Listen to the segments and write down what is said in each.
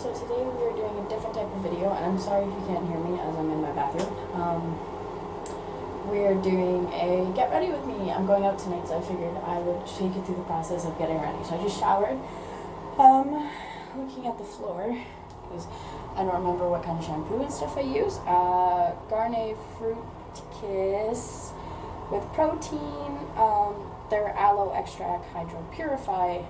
so today we are doing a different type of video, and I'm sorry if you can't hear me as I'm in my bathroom. We're doing a get ready with me. I'm going out tonight, so I figured I would take you through the process of getting ready. So I just showered. Looking at the floor, because I don't remember what kind of shampoo and stuff I use. Garnier Fruit Kiss with protein. Their aloe extract hydro purify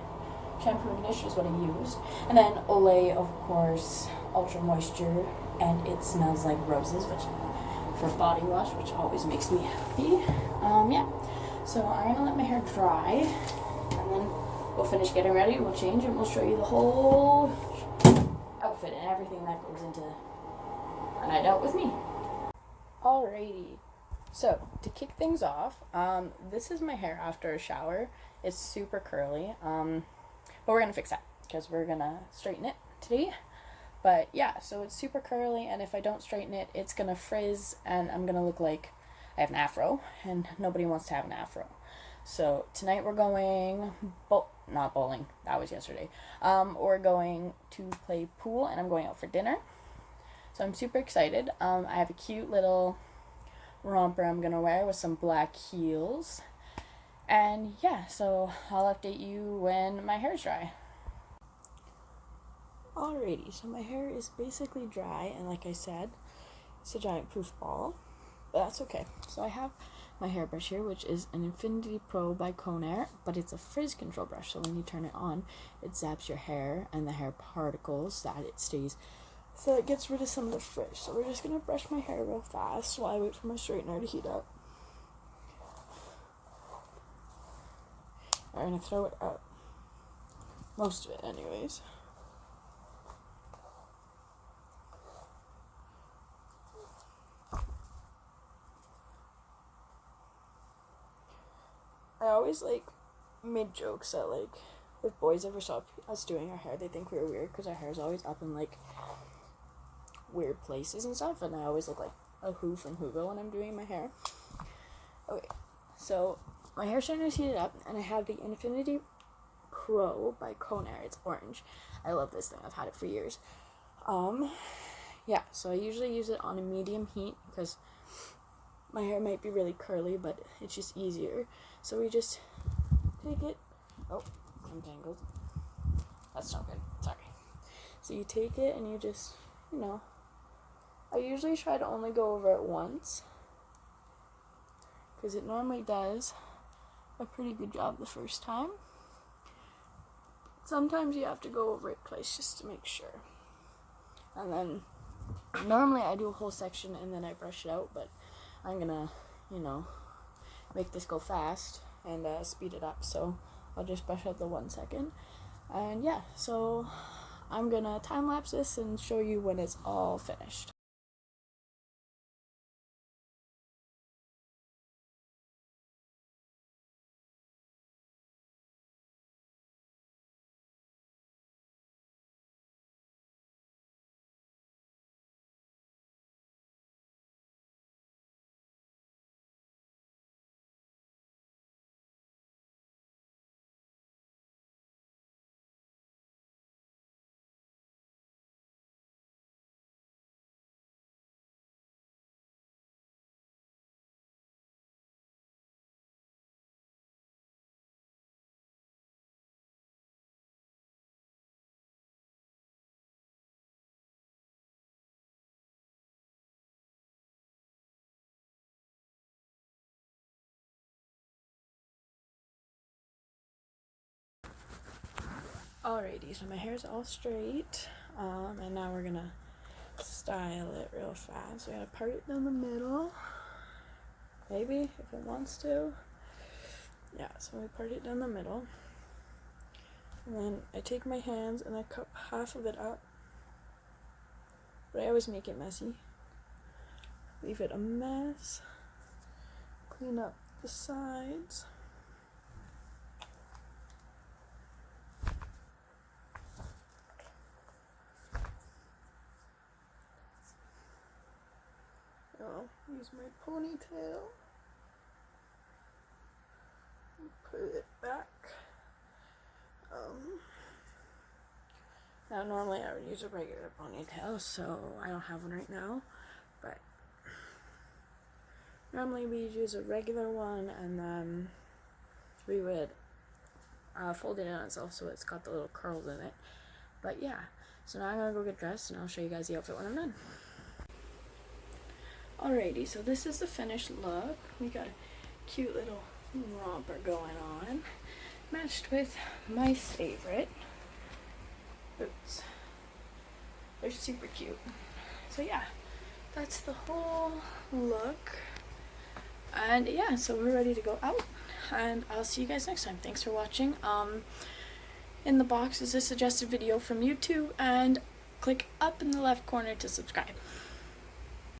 shampoo and conditioner is what I used. And then Olay, of course, Ultra Moisture, and it smells like roses, which for body wash, which always makes me happy. Yeah. So I'm gonna let my hair dry, and then we'll finish getting ready. We'll change, and we'll show you the whole outfit and everything that goes into a night out with me. Alrighty. So to kick things off, this is my hair after a shower. It's super curly. But we're gonna fix that because we're gonna straighten it today. But yeah, so it's super curly, and if I don't straighten it, it's gonna frizz, and I'm gonna look like I have an afro, and nobody wants to have an afro. So tonight we're going not bowling. That was yesterday. We're going to play pool, and I'm going out for dinner. So I'm super excited. I have a cute little romper I'm gonna wear with some black heels. And yeah, so I'll update you when my hair's dry. Alrighty, so my hair is basically dry, and like I said, it's a giant poof ball, but that's okay. So I have my hairbrush here, which is an Infinity Pro by Conair, but it's a frizz control brush, so when you turn it on, it zaps your hair and the hair particles so that it stays, so it gets rid of some of the frizz. So we're just gonna brush my hair real fast while I wait for my straightener to heat up. I'm gonna throw it up. Most of it, anyways. I always made jokes that if boys ever saw us doing our hair, they think we were weird because our hair is always up in weird places and stuff, and I always look like a Who from Whoville when I'm doing my hair. Okay, so my hair straightener is heated up, and I have the Infinity Pro by Conair. It's orange. I love this thing. I've had it for years. Yeah, so I usually use it on a medium heat because my hair might be really curly, but it's just easier. So we just take it. Oh, I'm tangled. That's not good. Sorry. So you take it and you just, I usually try to only go over it once because it normally does a pretty good job the first time. Sometimes you have to go over it twice just to make sure. And then normally I do a whole section and then I brush it out, but I'm gonna, make this go fast and speed it up. So I'll just brush out the 1 second. And yeah, so I'm gonna time lapse this and show you when it's all finished. Alrighty, so my hair's all straight, and now we're gonna style it real fast. So I gotta part it down the middle, maybe, if it wants to. Yeah, so I part it down the middle, and then I take my hands and I cut half of it up, but I always make it messy. Leave it a mess, clean up the sides. I'll use my ponytail, put it back, Now, normally I would use a regular ponytail, so I don't have one right now, but normally we'd use a regular one, and then we would fold it in on itself so it's got the little curls in it. But yeah, so now I'm gonna go get dressed and I'll show you guys the outfit when I'm done. Alrighty, so this is the finished look. We got a cute little romper going on, matched with my favorite boots. They're super cute. So yeah, that's the whole look. And yeah, so we're ready to go out, and I'll see you guys next time. Thanks for watching. In the box is a suggested video from YouTube, and click up in the left corner to subscribe.